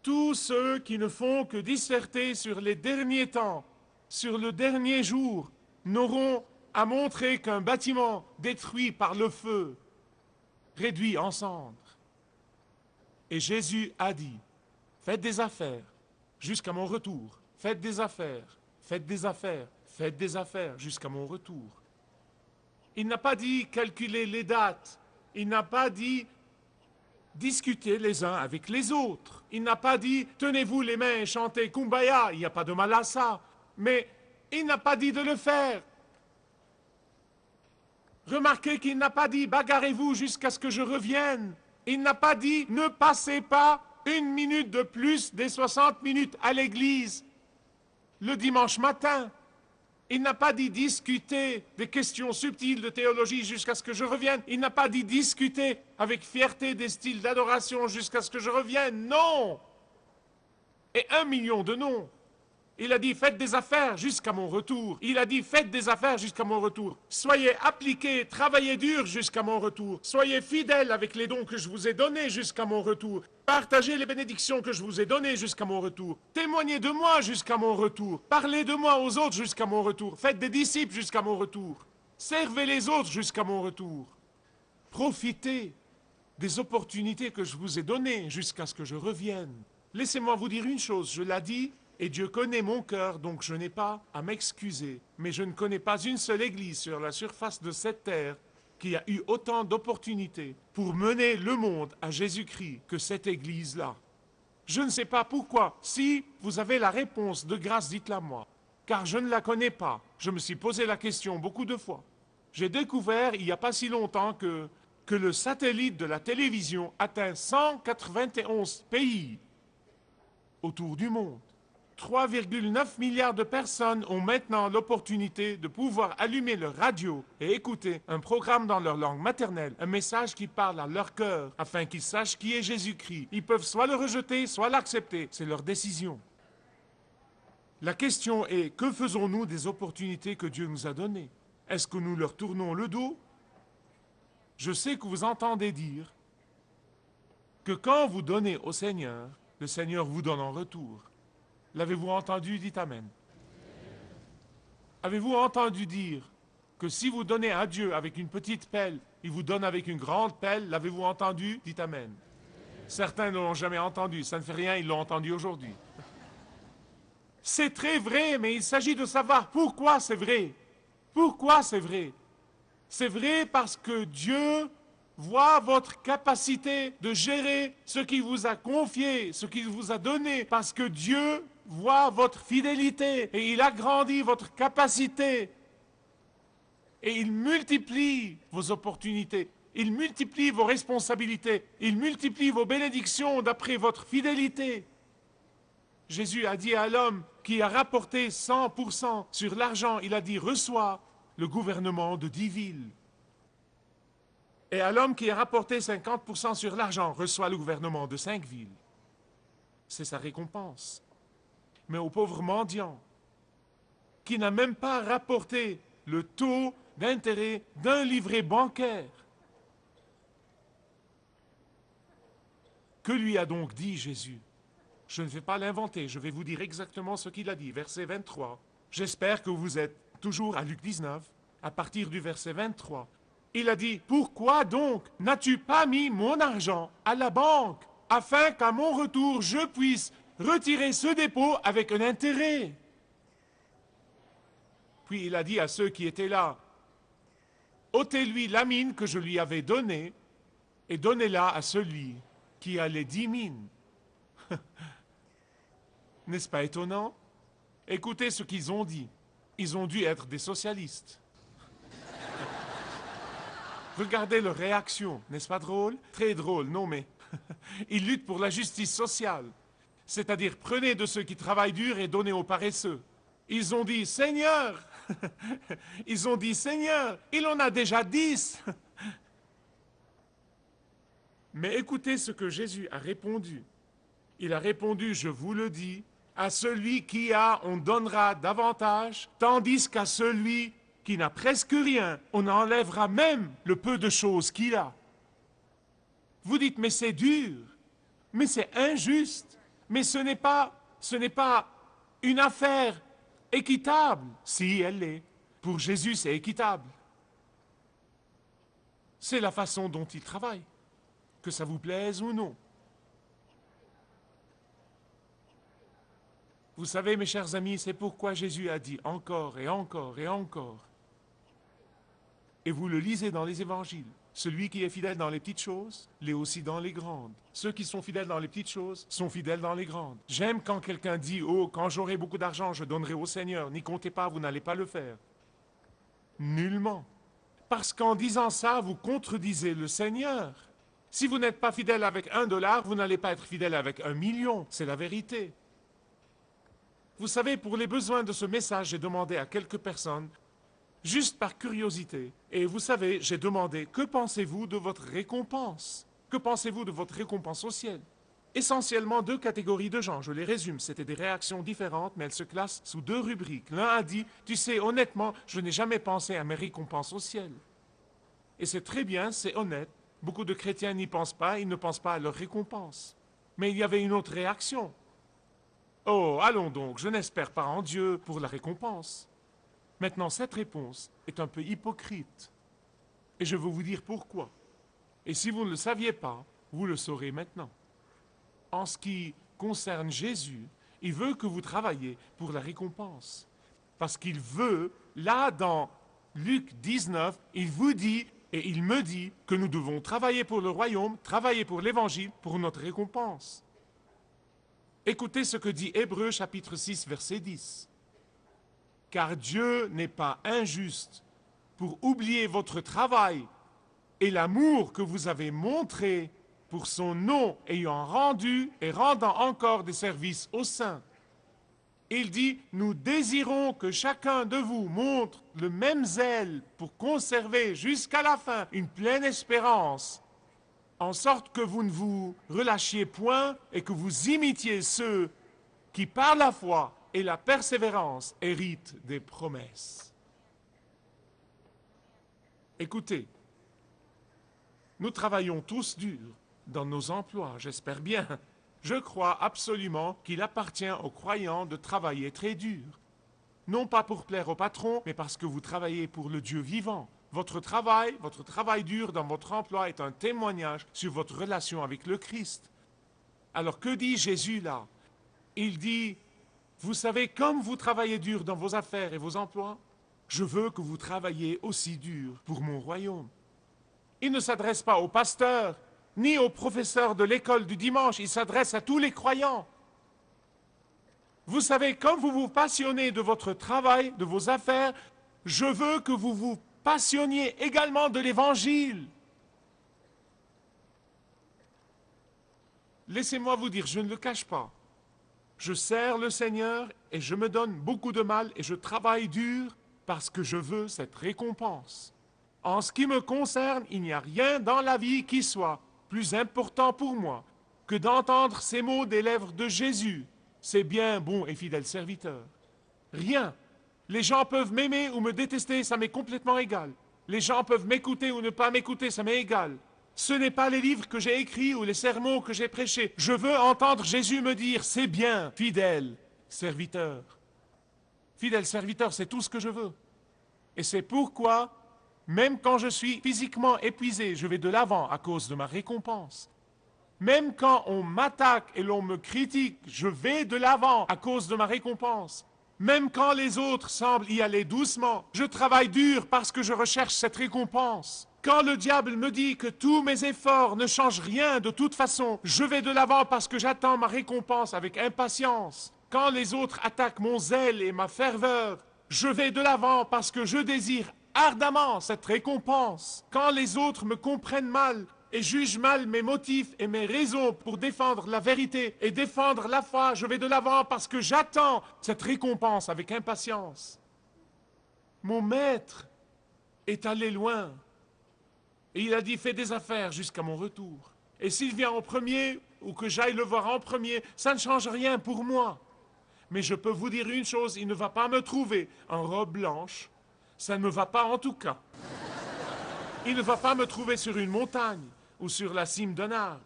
tous ceux qui ne font que disserter sur les derniers temps, sur le dernier jour, n'auront à montrer qu'un bâtiment détruit par le feu, réduit en cendres. Et Jésus a dit, faites des affaires jusqu'à mon retour, faites des affaires, faites des affaires, faites des affaires jusqu'à mon retour. Il n'a pas dit calculer les dates, il n'a pas dit discuter les uns avec les autres, il n'a pas dit tenez-vous les mains et chantez Kumbaya, il n'y a pas de mal à ça, mais il n'a pas dit de le faire. Remarquez qu'il n'a pas dit bagarrez-vous jusqu'à ce que je revienne. Il n'a pas dit ne passez pas une minute de plus des 60 minutes à l'église le dimanche matin. Il n'a pas dit discuter des questions subtiles de théologie jusqu'à ce que je revienne. Il n'a pas dit discuter avec fierté des styles d'adoration jusqu'à ce que je revienne. Non! Et 1 million de non. Il a dit faites des affaires jusqu'à mon retour. Il a dit faites des affaires jusqu'à mon retour. Soyez appliqués, travaillez dur jusqu'à mon retour. Soyez fidèles avec les dons que je vous ai donnés jusqu'à mon retour. Partagez les bénédictions que je vous ai données jusqu'à mon retour. Témoignez de moi jusqu'à mon retour. Parlez de moi aux autres jusqu'à mon retour. Faites des disciples jusqu'à mon retour. Servez les autres jusqu'à mon retour. Profitez des opportunités que je vous ai données jusqu'à ce que je revienne. Laissez-moi vous dire une chose, je l'ai dit, et Dieu connaît mon cœur, donc je n'ai pas à m'excuser. Mais je ne connais pas une seule église sur la surface de cette terre qui a eu autant d'opportunités pour mener le monde à Jésus-Christ que cette église-là. Je ne sais pas pourquoi. Si vous avez la réponse, de grâce, dites-la moi. Car je ne la connais pas. Je me suis posé la question beaucoup de fois. J'ai découvert, il n'y a pas si longtemps, que le satellite de la télévision atteint 191 pays autour du monde. 3,9 milliards de personnes ont maintenant l'opportunité de pouvoir allumer leur radio et écouter un programme dans leur langue maternelle, un message qui parle à leur cœur, afin qu'ils sachent qui est Jésus-Christ. Ils peuvent soit le rejeter, soit l'accepter. C'est leur décision. La question est, que faisons-nous des opportunités que Dieu nous a données? Est-ce que nous leur tournons le dos? Je sais que vous entendez dire que quand vous donnez au Seigneur, le Seigneur vous donne en retour. L'avez-vous entendu? Dites Amen. Avez-vous entendu dire que si vous donnez à Dieu avec une petite pelle, il vous donne avec une grande pelle? L'avez-vous entendu? Dites Amen. Certains ne l'ont jamais entendu, ça ne fait rien, ils l'ont entendu aujourd'hui. C'est très vrai, mais il s'agit de savoir pourquoi c'est vrai. Pourquoi c'est vrai? C'est vrai parce que Dieu voit votre capacité de gérer ce qu'il vous a confié, ce qu'il vous a donné, parce que Dieu voit votre fidélité et il agrandit votre capacité et il multiplie vos opportunités, il multiplie vos responsabilités, il multiplie vos bénédictions d'après votre fidélité. Jésus a dit à l'homme qui a rapporté 100% sur l'argent, il a dit reçois le gouvernement de 10 villes. Et à l'homme qui a rapporté 50% sur l'argent, reçoit le gouvernement de 5 villes. C'est sa récompense. Mais au pauvre mendiant, qui n'a même pas rapporté le taux d'intérêt d'un livret bancaire, que lui a donc dit Jésus? Je ne vais pas l'inventer, je vais vous dire exactement ce qu'il a dit. Verset 23. J'espère que vous êtes toujours à Luc 19, à partir du verset 23. Il a dit, pourquoi donc n'as-tu pas mis mon argent à la banque, afin qu'à mon retour je puisse retirer ce dépôt avec un intérêt? Puis il a dit à ceux qui étaient là, ôtez-lui la mine que je lui avais donnée et donnez-la à celui qui a les 10 mines. N'est-ce pas étonnant? Écoutez ce qu'ils ont dit. Ils ont dû être des socialistes. Regardez leur réaction, n'est-ce pas drôle? Très drôle, non mais... Ils luttent pour la justice sociale. C'est-à-dire, prenez de ceux qui travaillent dur et donnez aux paresseux. Ils ont dit, Seigneur, ils ont dit, Seigneur, il en a déjà 10. Mais écoutez ce que Jésus a répondu. Il a répondu, je vous le dis, à celui qui a, on donnera davantage, tandis qu'à celui qui n'a presque rien, on enlèvera même le peu de choses qu'il a. Vous dites, mais c'est dur, mais c'est injuste. Mais ce n'est pas une affaire équitable. Si, elle l'est. Pour Jésus, c'est équitable. C'est la façon dont il travaille, que ça vous plaise ou non. Vous savez, mes chers amis, c'est pourquoi Jésus a dit encore et encore et encore. Et vous le lisez dans les évangiles. Celui qui est fidèle dans les petites choses, l'est aussi dans les grandes. Ceux qui sont fidèles dans les petites choses sont fidèles dans les grandes. J'aime quand quelqu'un dit « Oh, quand j'aurai beaucoup d'argent, je donnerai au Seigneur. N'y comptez pas, vous n'allez pas le faire. » Nullement. Parce qu'en disant ça, vous contredisez le Seigneur. Si vous n'êtes pas fidèle avec $1, vous n'allez pas être fidèle avec 1 million. C'est la vérité. Vous savez, pour les besoins de ce message, j'ai demandé à quelques personnes, juste par curiosité. Et vous savez, j'ai demandé, que pensez-vous de votre récompense? Que pensez-vous de votre récompense au ciel? Essentiellement 2 catégories de gens, je les résume, c'était des réactions différentes, mais elles se classent sous 2 rubriques. L'un a dit, tu sais, honnêtement, je n'ai jamais pensé à mes récompenses au ciel. Et c'est très bien, c'est honnête. Beaucoup de chrétiens n'y pensent pas, ils ne pensent pas à leur récompense. Mais il y avait une autre réaction. Oh, allons donc, je n'espère pas en Dieu pour la récompense. Maintenant, cette réponse est un peu hypocrite. Et je vais vous dire pourquoi. Et si vous ne le saviez pas, vous le saurez maintenant. En ce qui concerne Jésus, il veut que vous travailliez pour la récompense. Parce qu'il veut, là dans Luc 19, il vous dit et il me dit que nous devons travailler pour le royaume, travailler pour l'évangile, pour notre récompense. Écoutez ce que dit Hébreux chapitre 6, verset 10. Car Dieu n'est pas injuste pour oublier votre travail et l'amour que vous avez montré pour son nom ayant rendu et rendant encore des services aux saints. Il dit, nous désirons que chacun de vous montre le même zèle pour conserver jusqu'à la fin une pleine espérance, en sorte que vous ne vous relâchiez point et que vous imitiez ceux qui par la foi et la persévérance héritent des promesses. Écoutez, nous travaillons tous dur dans nos emplois, j'espère bien. Je crois absolument qu'il appartient aux croyants de travailler très dur. Non pas pour plaire au patron, mais parce que vous travaillez pour le Dieu vivant. Votre travail dur dans votre emploi est un témoignage sur votre relation avec le Christ. Alors que dit Jésus là? Il dit, vous savez, comme vous travaillez dur dans vos affaires et vos emplois, je veux que vous travailliez aussi dur pour mon royaume. Il ne s'adresse pas aux pasteurs, ni aux professeurs de l'école du dimanche, il s'adresse à tous les croyants. Vous savez, comme vous vous passionnez de votre travail, de vos affaires, je veux que vous vous passionniez également de l'Évangile. Laissez-moi vous dire, je ne le cache pas. Je sers le Seigneur et je me donne beaucoup de mal et je travaille dur parce que je veux cette récompense. En ce qui me concerne, il n'y a rien dans la vie qui soit plus important pour moi que d'entendre ces mots des lèvres de Jésus. C'est bien, bon et fidèle serviteur. Rien. Les gens peuvent m'aimer ou me détester, ça m'est complètement égal. Les gens peuvent m'écouter ou ne pas m'écouter, ça m'est égal. Ce n'est pas les livres que j'ai écrits ou les sermons que j'ai prêchés. Je veux entendre Jésus me dire, c'est bien, fidèle serviteur. Fidèle serviteur, c'est tout ce que je veux. Et c'est pourquoi, même quand je suis physiquement épuisé, je vais de l'avant à cause de ma récompense. Même quand on m'attaque et l'on me critique, je vais de l'avant à cause de ma récompense. Même quand les autres semblent y aller doucement, je travaille dur parce que je recherche cette récompense. Quand le diable me dit que tous mes efforts ne changent rien de toute façon, je vais de l'avant parce que j'attends ma récompense avec impatience. Quand les autres attaquent mon zèle et ma ferveur, je vais de l'avant parce que je désire ardemment cette récompense. Quand les autres me comprennent mal et jugent mal mes motifs et mes raisons pour défendre la vérité et défendre la foi, je vais de l'avant parce que j'attends cette récompense avec impatience. Mon maître est allé loin et il a dit, fais des affaires jusqu'à mon retour. Et s'il vient en premier ou que j'aille le voir en premier, ça ne change rien pour moi. Mais je peux vous dire une chose, il ne va pas me trouver en robe blanche. Ça ne me va pas en tout cas. Il ne va pas me trouver sur une montagne ou sur la cime d'un arbre.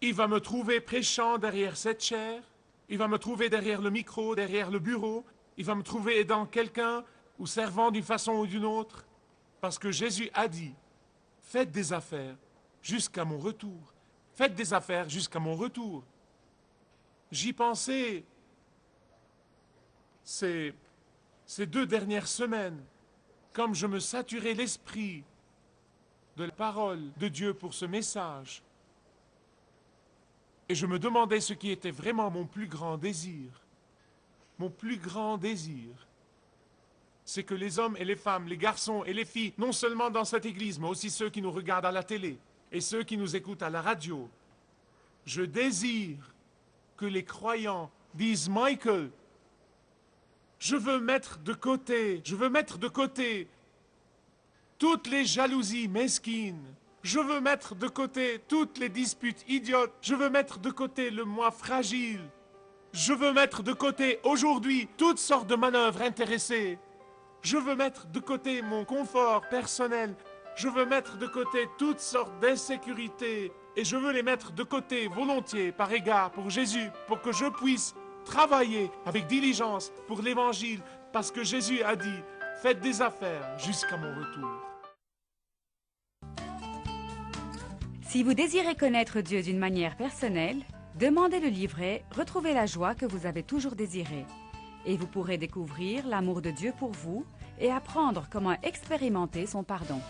Il va me trouver prêchant derrière cette chaire. Il va me trouver derrière le micro, derrière le bureau. Il va me trouver aidant quelqu'un ou servant d'une façon ou d'une autre. Parce que Jésus a dit, faites des affaires jusqu'à mon retour. Faites des affaires jusqu'à mon retour. J'y pensais ces 2 dernières semaines, comme je me saturais l'esprit de la parole de Dieu pour ce message. Et je me demandais ce qui était vraiment mon plus grand désir. Mon plus grand désir, c'est que les hommes et les femmes, les garçons et les filles, non seulement dans cette église, mais aussi ceux qui nous regardent à la télé et ceux qui nous écoutent à la radio, je désire que les croyants disent « Michael, je veux mettre de côté toutes les jalousies mesquines. Je veux mettre de côté toutes les disputes idiotes. Je veux mettre de côté le moi fragile. Je veux mettre de côté aujourd'hui toutes sortes de manœuvres intéressées. Je veux mettre de côté mon confort personnel. Je veux mettre de côté toutes sortes d'insécurités. Et je veux les mettre de côté volontiers, par égard pour Jésus, pour que je puisse travailler avec diligence pour l'Évangile, parce que Jésus a dit, faites des affaires jusqu'à mon retour. Si vous désirez connaître Dieu d'une manière personnelle, demandez le livret « Retrouvez la joie que vous avez toujours désirée » et vous pourrez découvrir l'amour de Dieu pour vous et apprendre comment expérimenter son pardon.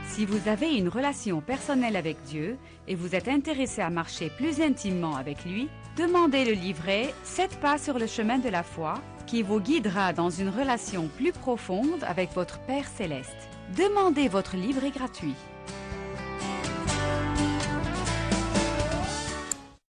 Si vous avez une relation personnelle avec Dieu et vous êtes intéressé à marcher plus intimement avec lui, demandez le livret « 7 pas sur le chemin de la foi » qui vous guidera dans une relation plus profonde avec votre Père Céleste. Demandez votre livret gratuit.